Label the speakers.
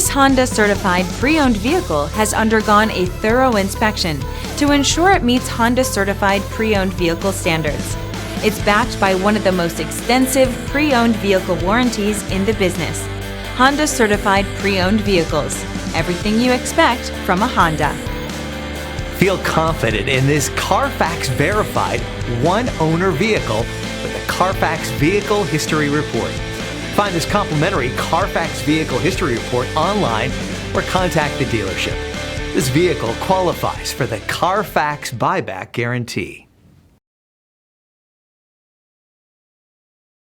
Speaker 1: This Honda certified pre-owned vehicle has undergone a thorough inspection to ensure it meets Honda certified pre-owned vehicle standards. It's backed by one of the most extensive pre-owned vehicle warranties in the business. Honda certified pre-owned vehicles. Everything you expect from a Honda.
Speaker 2: Feel confident in this Carfax verified one-owner vehicle with the Carfax Vehicle History Report. Find this complimentary Carfax Vehicle History Report online or contact the dealership. This vehicle qualifies for the Carfax Buyback Guarantee.